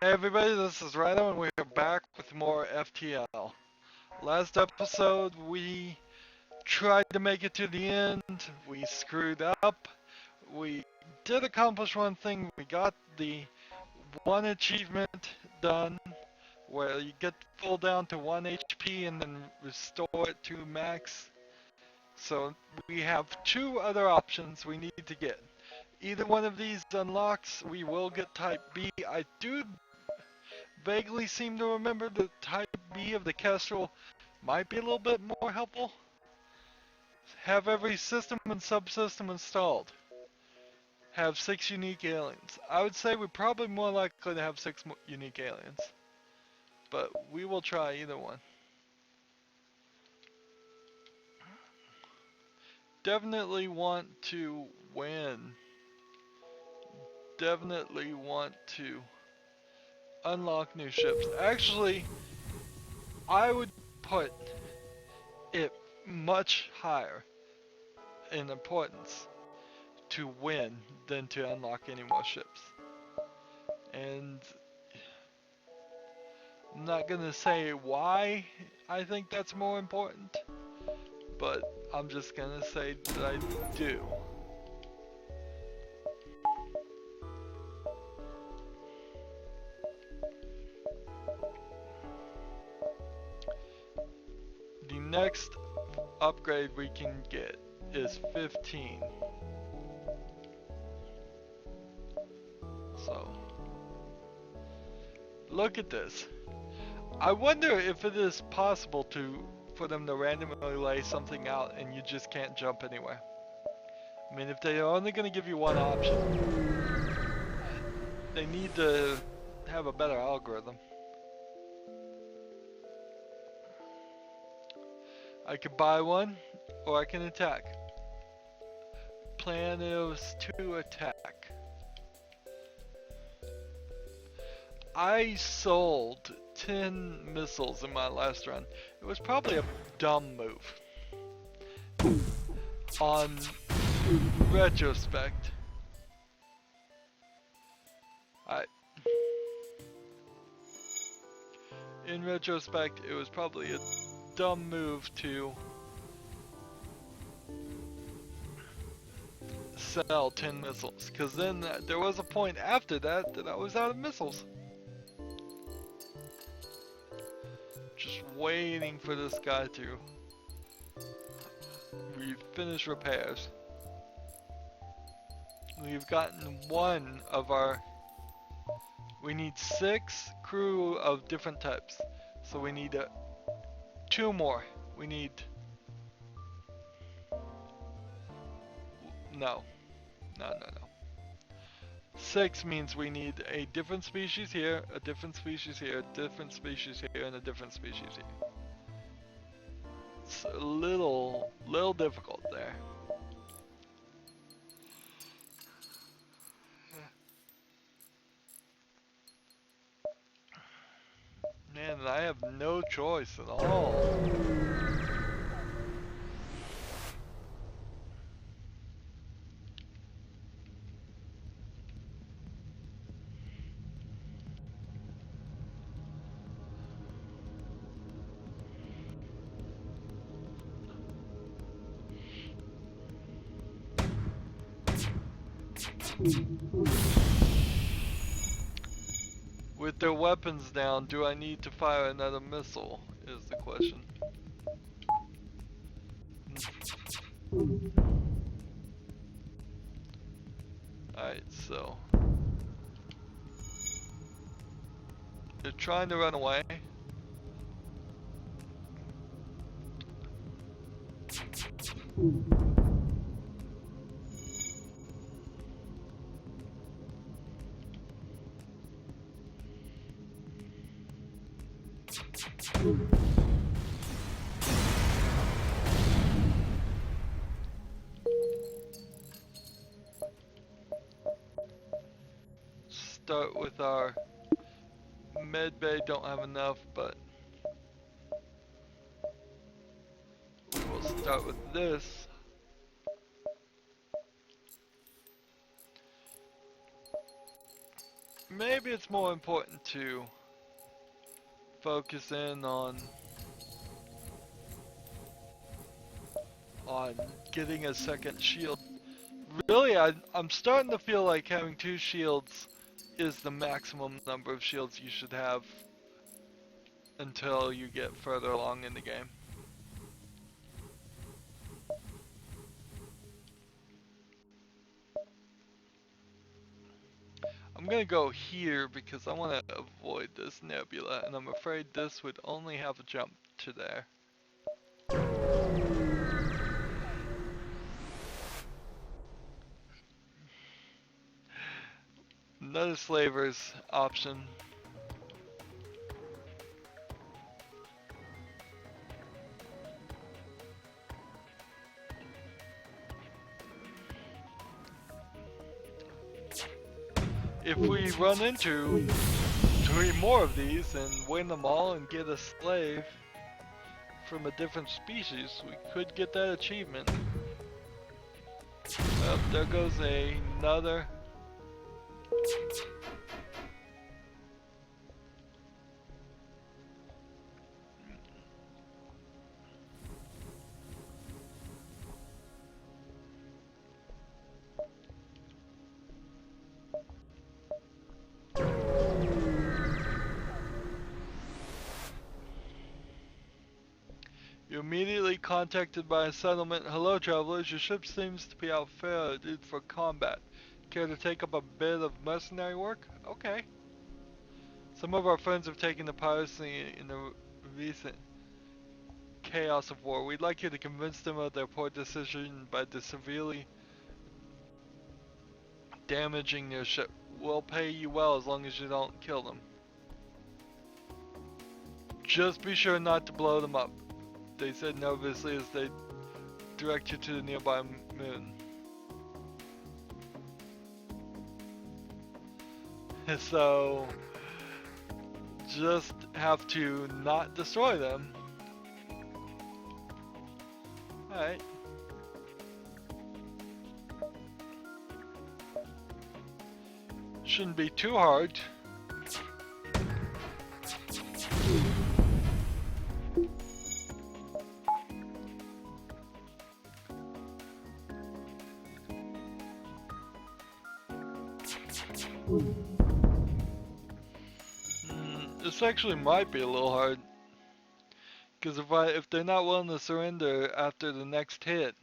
Hey everybody, this is Rydo and we're back with more FTL. Last episode we tried to make it to the end, we screwed up, we did accomplish one thing, we got the one achievement done where you get full down to 1 HP and then restore it to max. So we have two other options we need to get. Either one of these unlocks, we will get type B. I do vaguely seem to remember the type B of the Kestrel might be a little bit more helpful. Have every system and subsystem installed. Have 6 unique aliens. I would say we're probably more likely to have 6 unique aliens. But we will try either one. Definitely want to win. Definitely want to unlock new ships. Actually, I would put it much higher in importance to win than to unlock any more ships. And I'm not gonna say why I think that's more important, but I'm just gonna say that I do. The next upgrade we can get is 15. So, look at this. I wonder if it is possible for them to randomly lay something out and you just can't jump anywhere. I mean, if they're only going to give you one option, they need to have a better algorithm. I could buy one, or I can attack. Plan is to attack. I sold 10 missiles in my last run. It was probably a dumb move. On retrospect. In retrospect, it was probably a dumb move to sell 10 missiles, because then there was a point after that I was out of missiles. Just waiting for this guy to finish repairs. We've gotten one of our... We need 6 crew of different types. So we need 2 more. We need... No. 6 means we need a different species here, a different species here, a different species here, and a different species here. It's a little difficult there. Man, I have no choice at all. With their weapons down, do I need to fire another missile, is the question. Alright, so... They're trying to run away. Start with our med bay, don't have enough, but we will start with this. maybe it's more important to focus in on getting a second shield. Really, I'm starting to feel like having 2 shields is the maximum number of shields you should have until you get further along in the game. I'm gonna go here because I want to avoid this nebula, and I'm afraid this would only have a jump to there. Another slaver's option. If we run into 3 more of these and win them all and get a slave from a different species, we could get that achievement. Oh, there goes another. You're immediately contacted by a settlement. Hello travelers, your ship seems to be outfitted for combat. Care to take up a bit of mercenary work? Okay. Some of our friends have taken to piracy in the recent chaos of war. We'd like you to convince them of their poor decision by severely damaging their ship. We'll pay you well as long as you don't kill them. Just be sure not to blow them up. They said nervously as they direct you to the nearby moon. So, just have to not destroy them. Alright. Shouldn't be too hard. This actually might be a little hard, because if they're not willing to surrender after the next hit,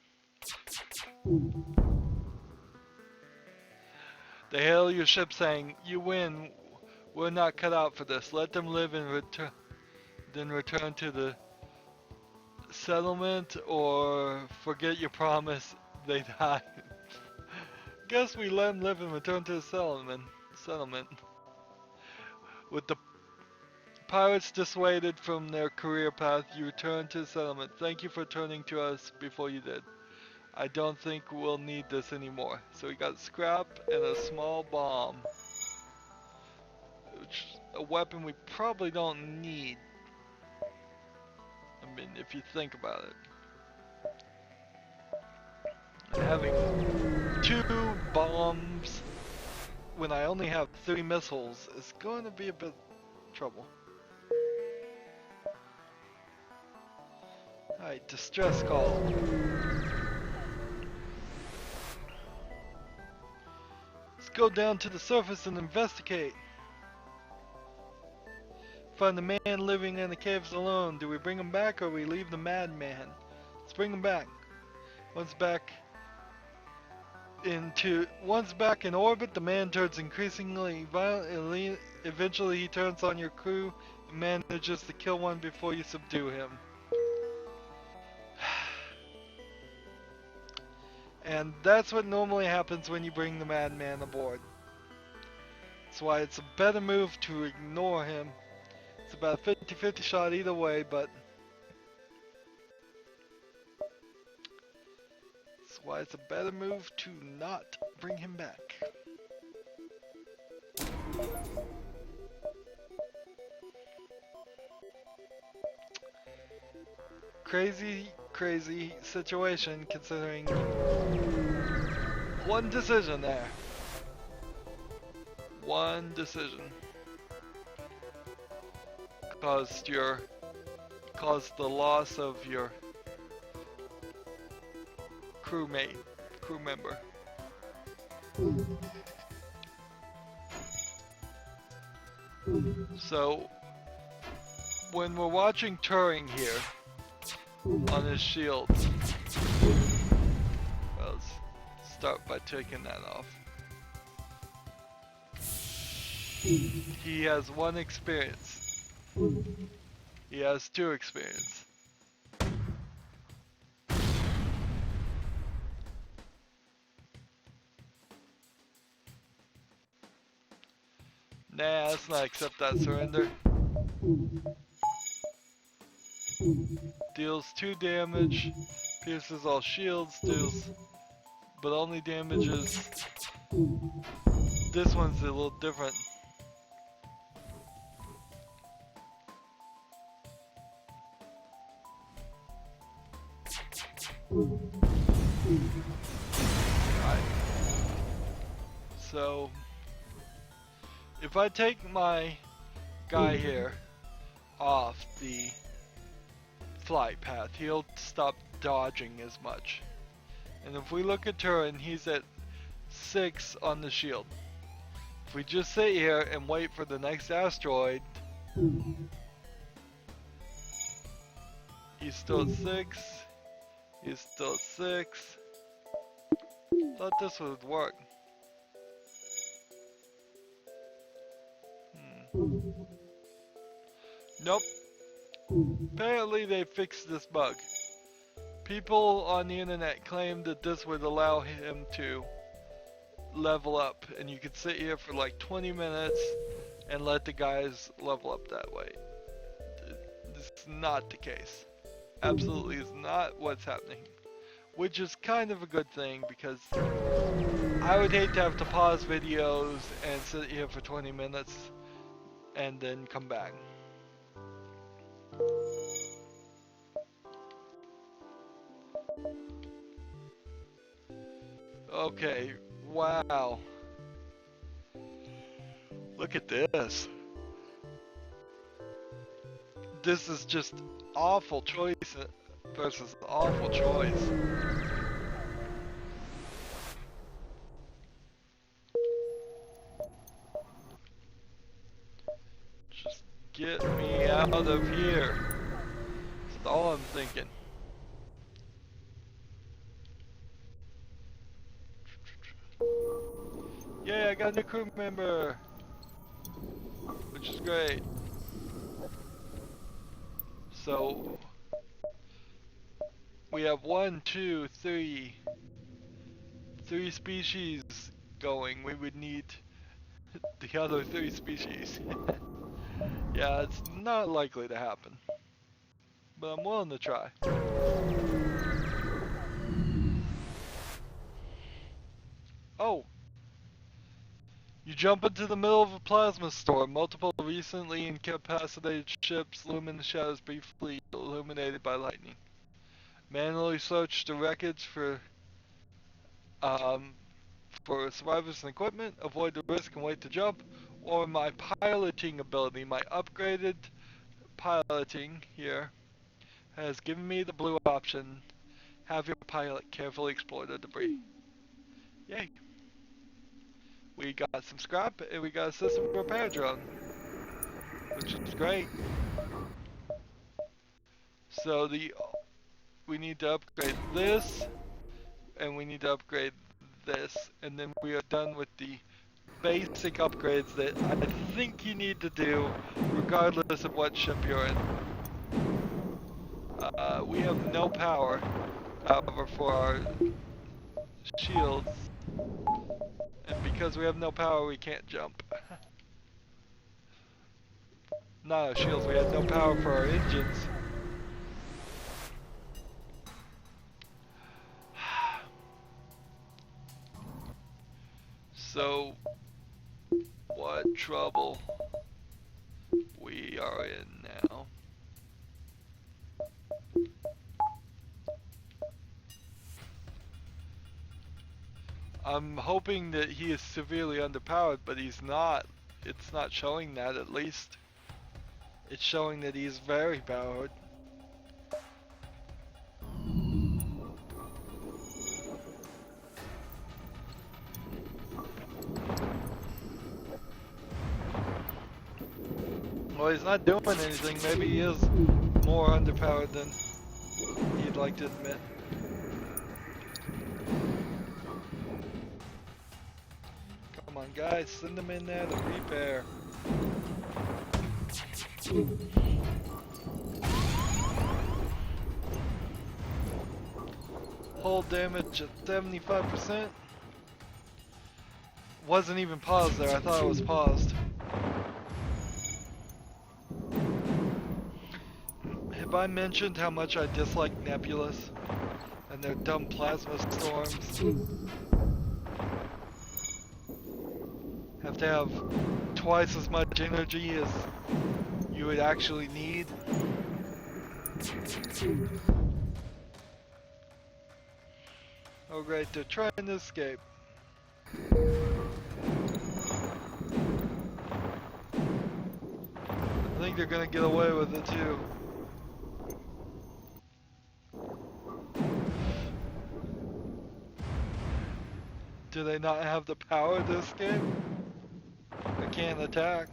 they hail your ship saying, "You win. We're not cut out for this. Let them live and then return to the settlement, or forget your promise. They die." Guess we let them live and return to the settlement. With the pirates dissuaded from their career path, you return to the settlement. Thank you for turning to us before you did. I don't think we'll need this anymore. So we got scrap and a small bomb. Which is a weapon we probably don't need. I mean, if you think about it. And having 2 bombs when I only have 3 missiles is going to be a bit of trouble. Alright, distress call. Let's go down to the surface and investigate. Find the man living in the caves alone. Do we bring him back or we leave the madman? Let's bring him back. Once back in orbit, the man turns increasingly violent. Eventually he turns on your crew and manages to kill one before you subdue him. And that's what normally happens when you bring the madman aboard. That's why it's a better move to ignore him. It's about a 50-50 shot either way, but that's why it's a better move to not bring him back. Crazy situation considering one decision there. one decision caused the loss of your crew member. So when we're watching Turing here on his shield, let's start by taking that off. He has 1 experience. He has 2 experience. Nah, let's not accept that surrender. Deals 2 damage, pierces all shields, but only damages. This one's a little different. Alright. So, if I take my guy here off the flight path, he'll stop dodging as much. And if we look at Turin, he's at 6 on the shield. If we just sit here and wait for the next asteroid, he's still at 6. He's still at 6. Thought this would work. Nope. Apparently they fixed this bug. People on the internet claimed that this would allow him to level up, and you could sit here for like 20 minutes and let the guys level up that way. This is not the case. Absolutely is not what's happening. Which is kind of a good thing, because I would hate to have to pause videos and sit here for 20 minutes and then come back. Okay, wow. Look at this. This is just awful choice versus awful choice. Just get me out of here. That's all I'm thinking. Yeah, I got a new crew member, which is great. So we have 1, 2, 3 species going. We would need the other 3 species. Yeah, it's not likely to happen, but I'm willing to try. Oh! You jump into the middle of a plasma storm. Multiple recently incapacitated ships loom in the shadows, briefly illuminated by lightning. Manually search the wreckage for survivors and equipment. Avoid the risk and wait to jump. Or my piloting ability, my upgraded piloting here, has given me the blue option. Have your pilot carefully explore the debris. Yay. We got some scrap, and we got a system repair drone, which is great. So we need to upgrade this, and we need to upgrade this, and then we are done with the basic upgrades that I think you need to do, regardless of what ship you're in. We have no power, however, for our shields. And because we have no power, we can't jump. Not our shields, we have no power for our engines. So, what trouble we are in now. I'm hoping that he is severely underpowered, but he's not. It's not showing that, at least. It's showing that he's very powered. Well, he's not doing anything. Maybe he is more underpowered than he'd like to admit. Come on, guys, send him in there to repair. Hull damage at 75%. Wasn't even paused there. I thought it was paused. Have I mentioned how much I dislike Nebulas and their dumb plasma storms? Have to have twice as much energy as you would actually need. Oh great, they're trying to escape. I think they're gonna get away with it too. Do they not have the power to escape? They can't attack.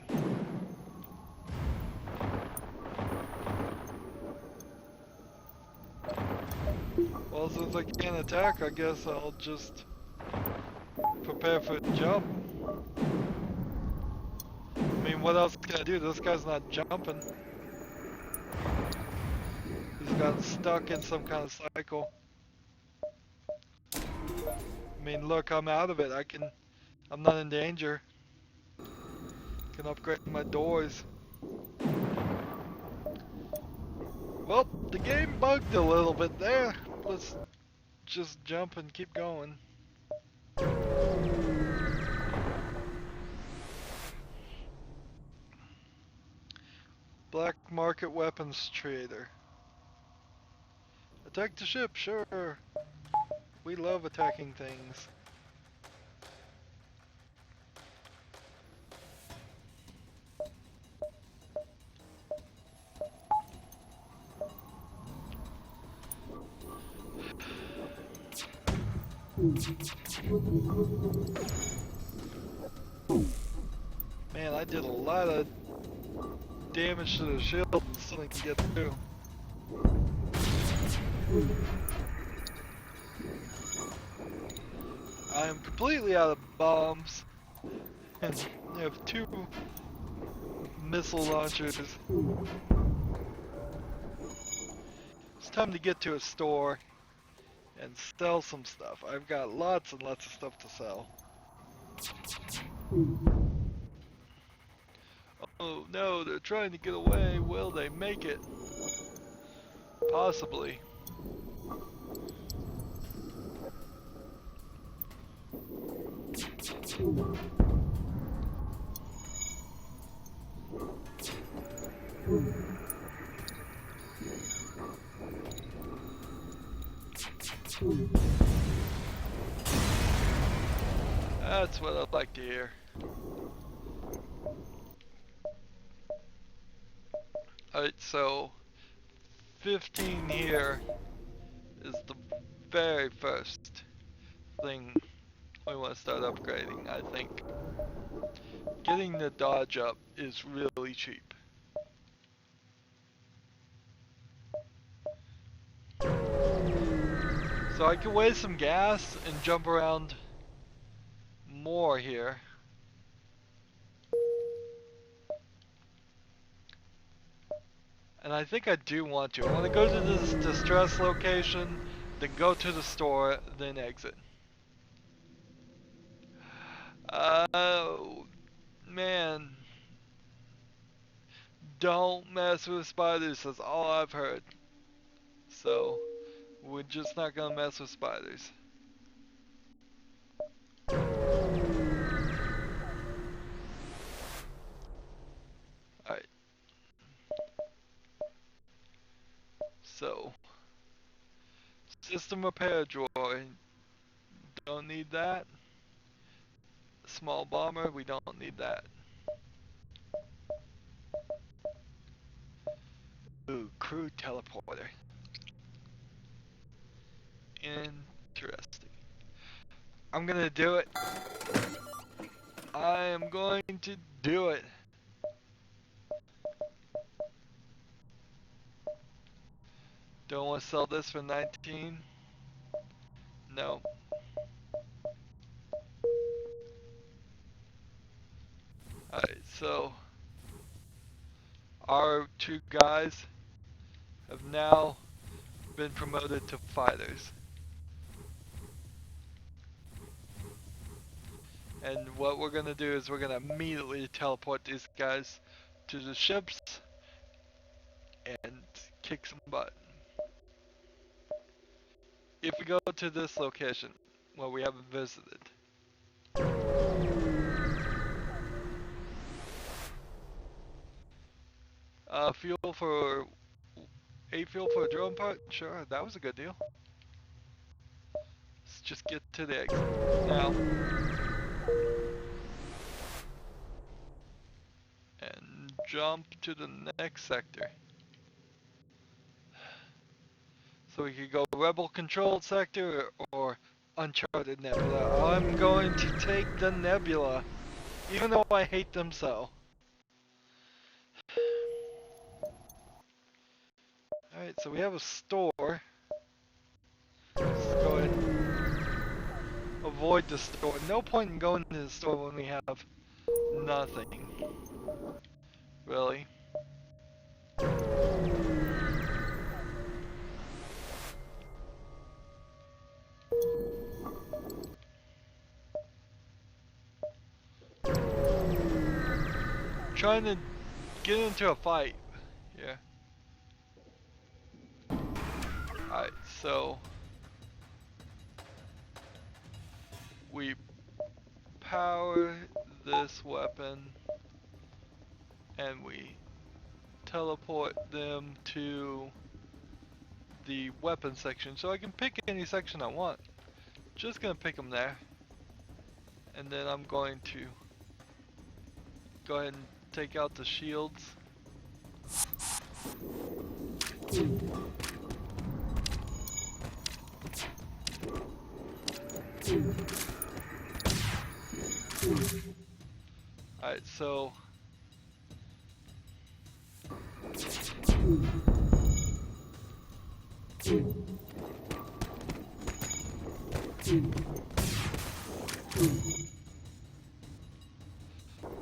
Well, since I can't attack, I guess I'll just prepare for a jump. I mean, what else can I do? This guy's not jumping. He's got stuck in some kind of cycle. I mean, look, I'm out of it. I'm not in danger. Can upgrade my doors. Well, the game bugged a little bit there. Let's just jump and keep going. Black market weapons trader. Attack the ship, sure. We love attacking things. Man, I did a lot of damage to the shield and still didn't get through. I am completely out of bombs and I have 2 missile launchers. It's time to get to a store and sell some stuff. I've got lots and lots of stuff to sell. Oh no, they're trying to get away. Will they make it? Possibly. That's what I'd like to hear. Alright, so 15 here is the very first thing we want to start upgrading, I think. Getting the dodge up is really cheap. So I can waste some gas and jump around more here. And I think I do want to. I want to go to this distress location, then go to the store, then exit. Man. Don't mess with spiders, that's all I've heard. So, we're just not gonna mess with spiders. Alright. So, system repair drawer. Don't need that. Small bomber, we don't need that. Ooh, crew teleporter. Interesting. I'm gonna do it. I am going to do it. Don't want to sell this for 19. No. Alright, so our two guys have now been promoted to fighters. And what we're gonna do is we're gonna immediately teleport these guys to the ships and kick some butt. If we go to this location, well, we haven't visited. Fuel for 8 fuel for a drone part? Sure, that was a good deal. Let's just get to the exit now. And jump to the next sector. So we could go rebel controlled sector or uncharted nebula. I'm going to take the nebula, even though I hate them so. Alright, so we have a store. Let's go ahead and avoid the store. No point in going to the store when we have nothing. Really. Trying to get into a fight. Yeah. Alright, so we power this weapon and we teleport them to the weapon section. So I can pick any section I want. Just gonna pick them there. And then I'm going to go ahead and take out the shields. Alright, so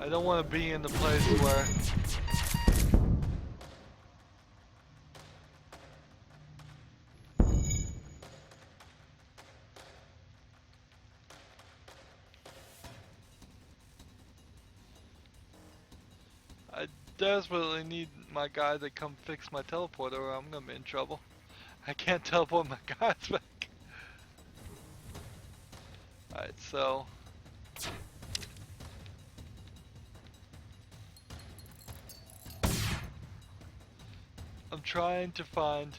I don't want to be in the place where I desperately need my guy to come fix my teleporter or I'm gonna be in trouble. I can't teleport my guys back. Alright, so I'm trying to find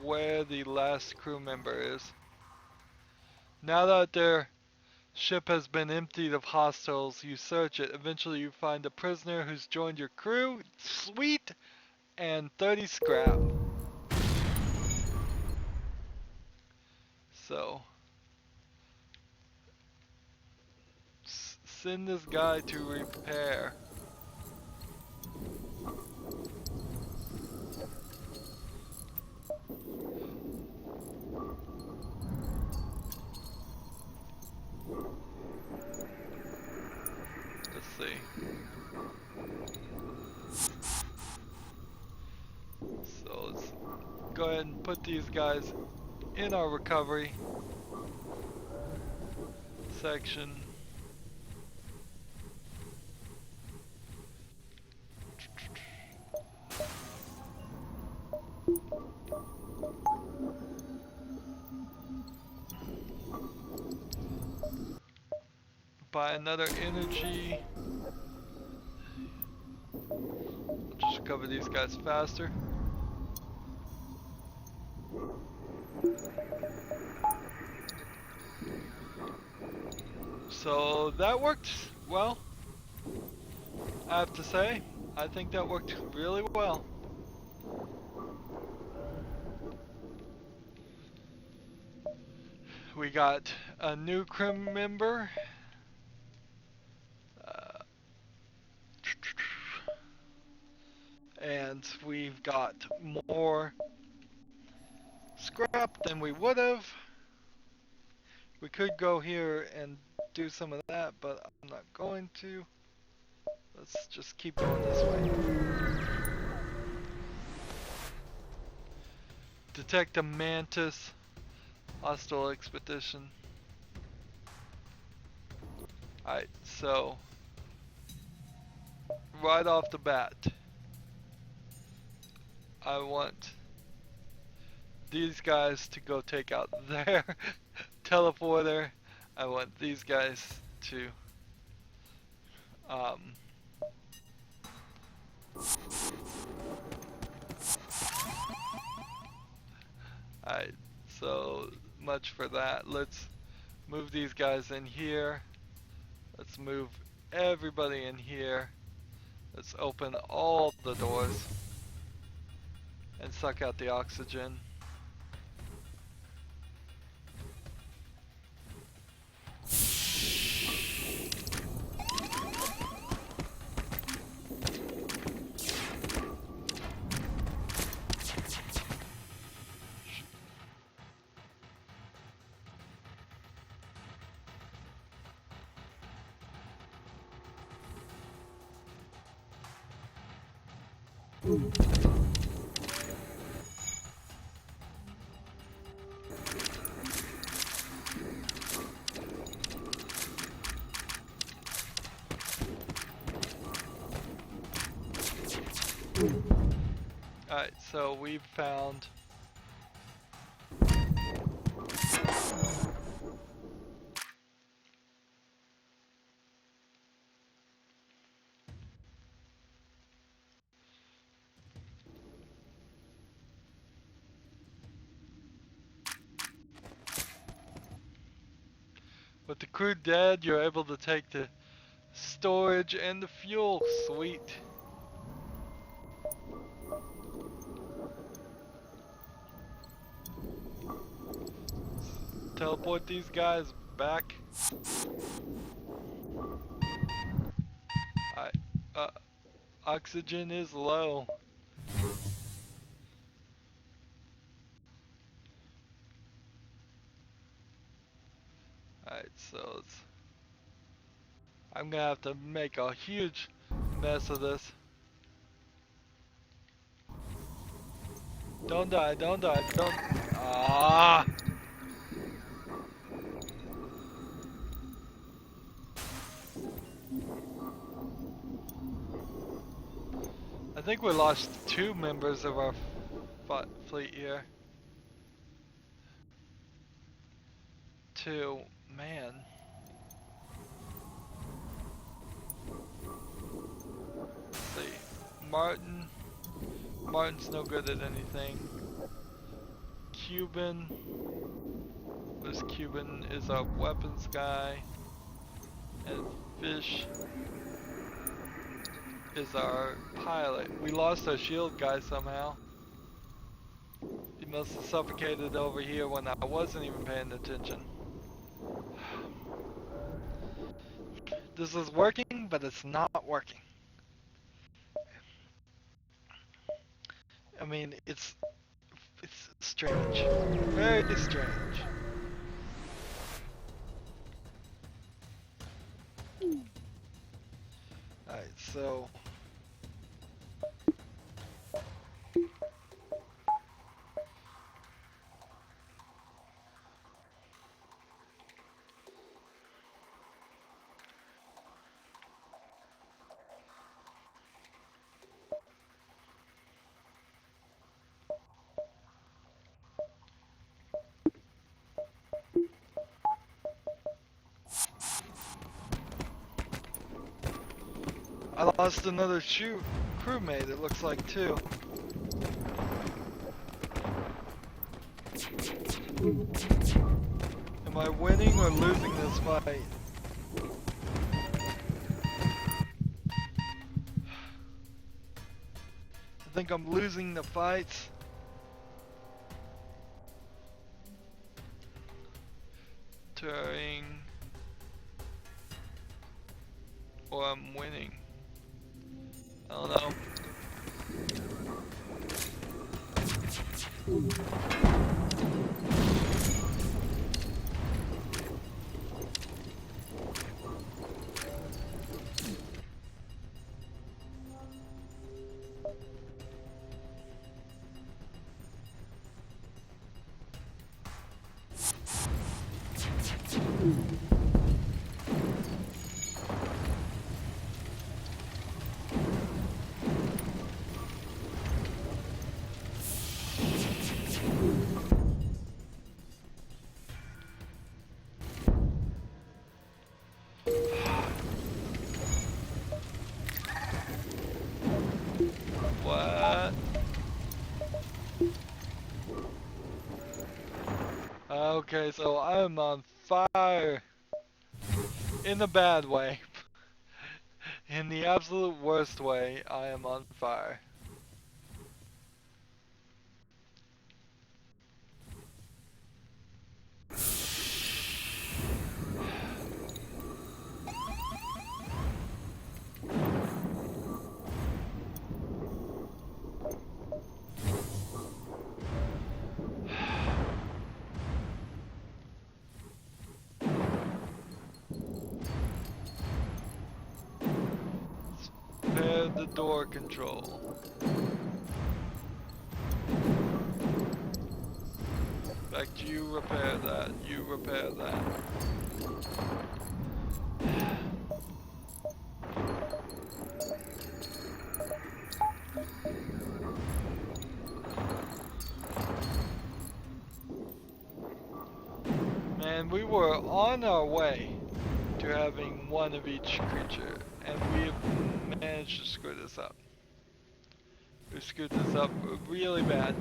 where the last crew member is. Now that their ship has been emptied of hostiles, you search it. Eventually you find a prisoner who's joined your crew. Sweet! And 30 scrap. So send this guy to repair. Let's see. So let's go ahead and put these guys in our recovery section. Buy another energy. I'll just cover these guys faster. So that worked well, I have to say. I think that worked really well. We got a new crew member. And we've got more scrap than we would have. We could go here and do some of that, but I'm not going to. Let's just keep going this way. Detect a mantis. Hostile expedition. Alright, so right off the bat, I want these guys to go take out their teleporter. I want these guys to alright, so much for that. Let's move these guys in here. Let's move everybody in here. Let's open all the doors and suck out the oxygen. Alright, so we've found with the crew dead, you're able to take the storage and the fuel. Sweet. Teleport these guys back. Oxygen is low. Alright, so I'm gonna have to make a huge mess of this. Don't die, don't die, don't. Ah! I think we lost 2 members of our fleet here. 2, man. Let's see. Martin's no good at anything. Cuban. This Cuban is our weapons guy. And Fish is our pilot. We lost our shield guy somehow. He must have suffocated over here when I wasn't even paying attention. This is working, but it's not working. I mean, it's strange. Very strange. Alright, so I lost another crewmate, it looks like, too. Am I winning or losing this fight? I think I'm losing the fights. Turning. Or I'm winning. I don't know. What? Okay, so I'm on fire. In the bad way. In the absolute worst way, I am on fire. Repair the door control. In fact, you repair that. You repair that. Man, we were on our way to having one of each creature, and we have managed to screw this up. We screwed this up really bad.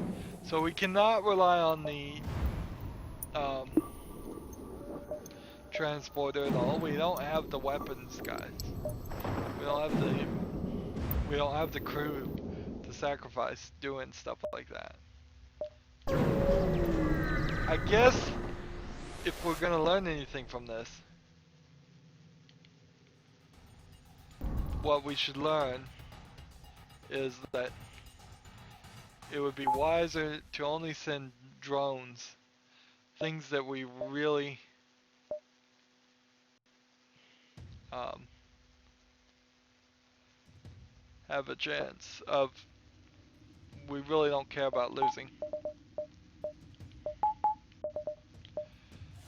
So we cannot rely on the transporter at all. We don't have the weapons, guys. We don't have the crew to sacrifice doing stuff like that. I guess if we're gonna learn anything from this, what we should learn is that it would be wiser to only send drones, things that we really have a chance of, we really don't care about losing.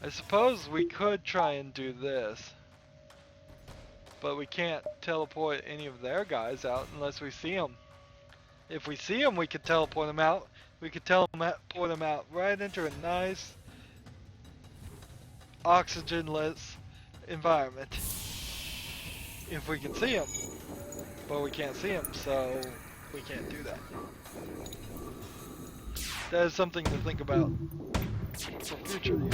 I suppose we could try and do this, but we can't teleport any of their guys out unless we see them. If we see them, we could teleport them out. We could teleport them out right into a nice oxygenless environment. If we can see them. But we can't see them, so we can't do that. That is something to think about for future use.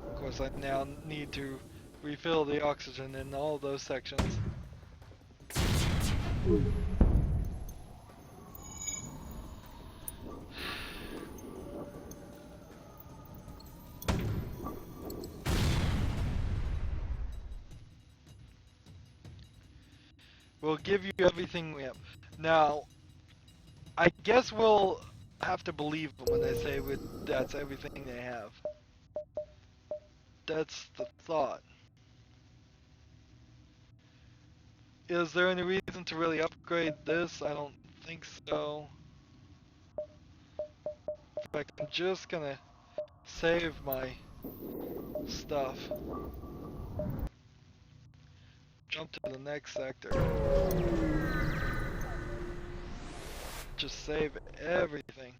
Of course, I now need to refill the oxygen in all those sections. We'll give you everything we have. Now, I guess we'll have to believe them when they say that's everything they have. That's the thought. Is there any reason to really upgrade this? I don't think so. In fact, I'm just gonna save my stuff. Jump to the next sector. Just save everything.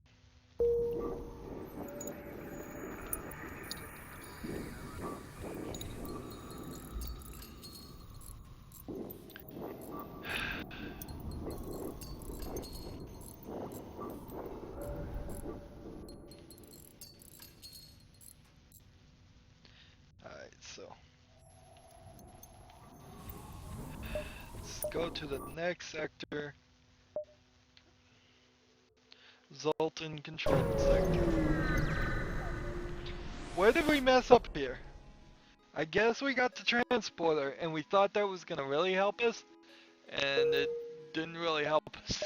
Alright, so let's Let's go to the next sector. Zoltan controlled sector. Where did we mess up here? I guess we got the transporter and we thought that was gonna really help us, and it didn't really help us.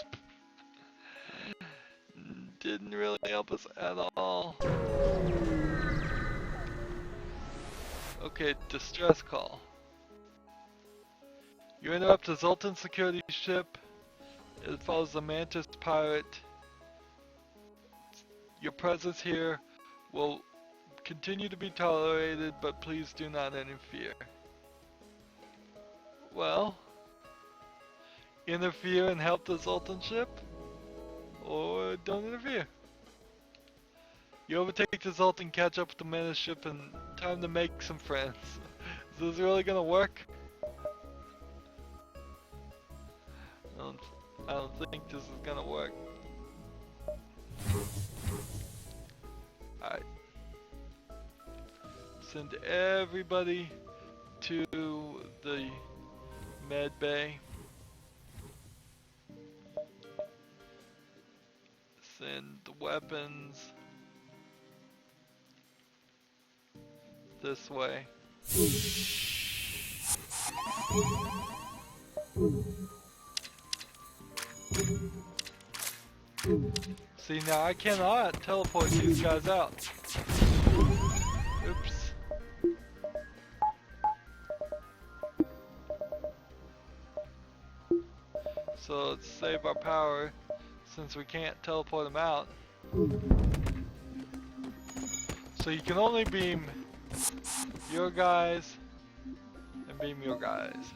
Didn't really help us at all. Okay, distress call. You interrupt the Zoltan security ship. It follows the Mantis pirate. Your presence here will continue to be tolerated, but please do not interfere. Well, interfere and help the Zoltan ship, or don't interfere. You overtake the Zoltan, catch up with the Mantis ship, and time to make some friends. Is this really gonna work? I don't think this is gonna work. Alright. Send everybody to the med bay. Send the weapons this way. See, now I cannot teleport these guys out. Oops. So let's save our power since we can't teleport them out. So you can only beam your guys and beam your guys.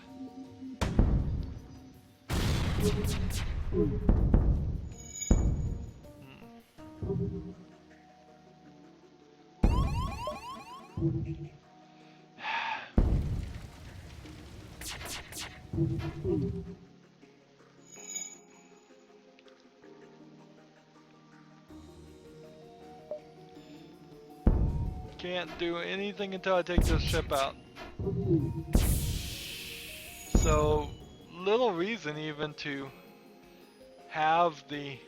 Can't do anything until I take this ship out. So, little reason even to have the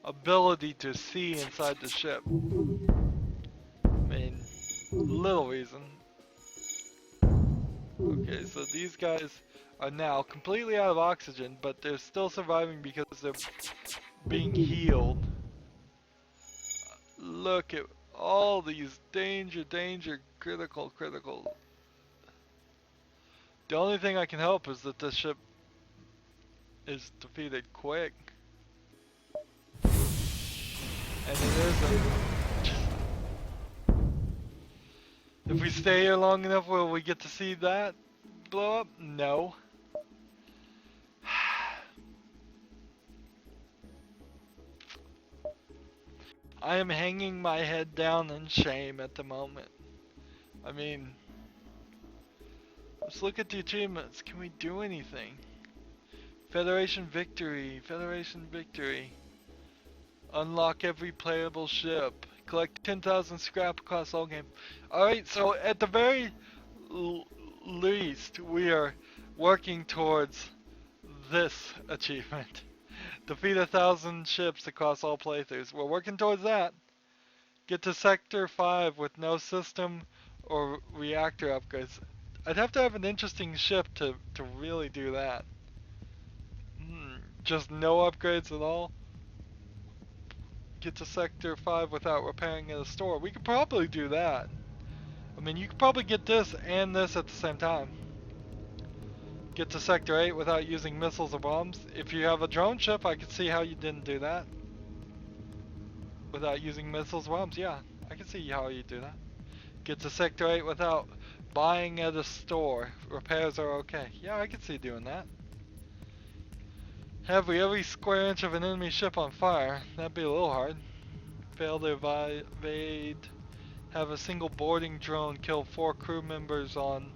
ability to see inside the ship. I mean, little reason. Okay, so these guys are now completely out of oxygen, but they're still surviving because they're being healed. Look at all these danger, critical. The only thing I can hope is that this ship is defeated quick. And it isn't. If we stay here long enough, will we get to see that blow up? No. I am hanging my head down in shame at the moment. I mean, let's look at the achievements. Can we do anything? Federation victory. Unlock every playable ship. Collect 10,000 scrap across all game. Alright, so at the very least, we are working towards this achievement. Defeat 1,000 ships across all playthroughs. We're working towards that. Get to Sector 5 with no system or reactor upgrades. I'd have to have an interesting ship to really do that. Just no upgrades at all. Get to Sector 5 without repairing at a store. We could probably do that. I mean, you could probably get this and this at the same time. Get to Sector 8 without using missiles or bombs. If you have a drone ship, I could see how you didn't do that. Without using missiles or bombs, yeah. I can see how you do that. Get to Sector 8 without buying at a store. Repairs are okay. Yeah, I can see doing that. Have every square inch of an enemy ship on fire. That'd be a little hard. Fail to evade. Have a single boarding drone kill 4 crew members on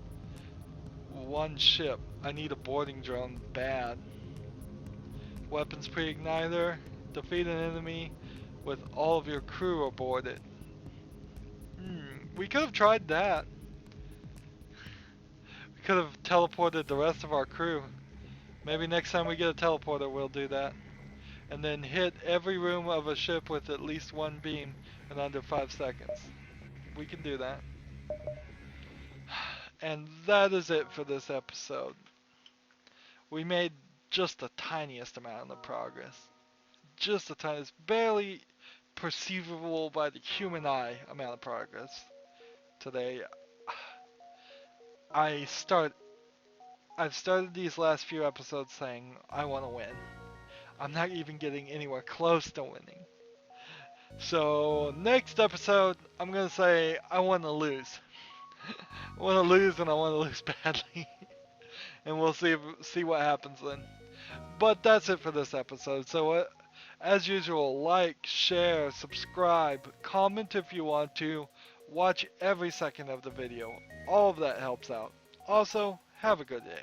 one ship. I need a boarding drone bad. Weapons pre-igniter. Defeat an enemy with all of your crew aboard it. We could have tried that. We could have teleported the rest of our crew. Maybe next time we get a teleporter, we'll do that. And then hit every room of a ship with at least one beam in under 5 seconds. We can do that. And that is it for this episode. We made just the tiniest amount of progress. Just the tiniest, barely perceivable by the human eye amount of progress today. I've started these last few episodes saying I want to win. I'm not even getting anywhere close to winning. So next episode, I'm gonna say I want to lose. I want to lose, and I want to lose badly. And we'll see what happens then. But that's it for this episode. So as usual, like, share, subscribe, comment if you want to. Watch every second of the video. All of that helps out. Also, have a good day.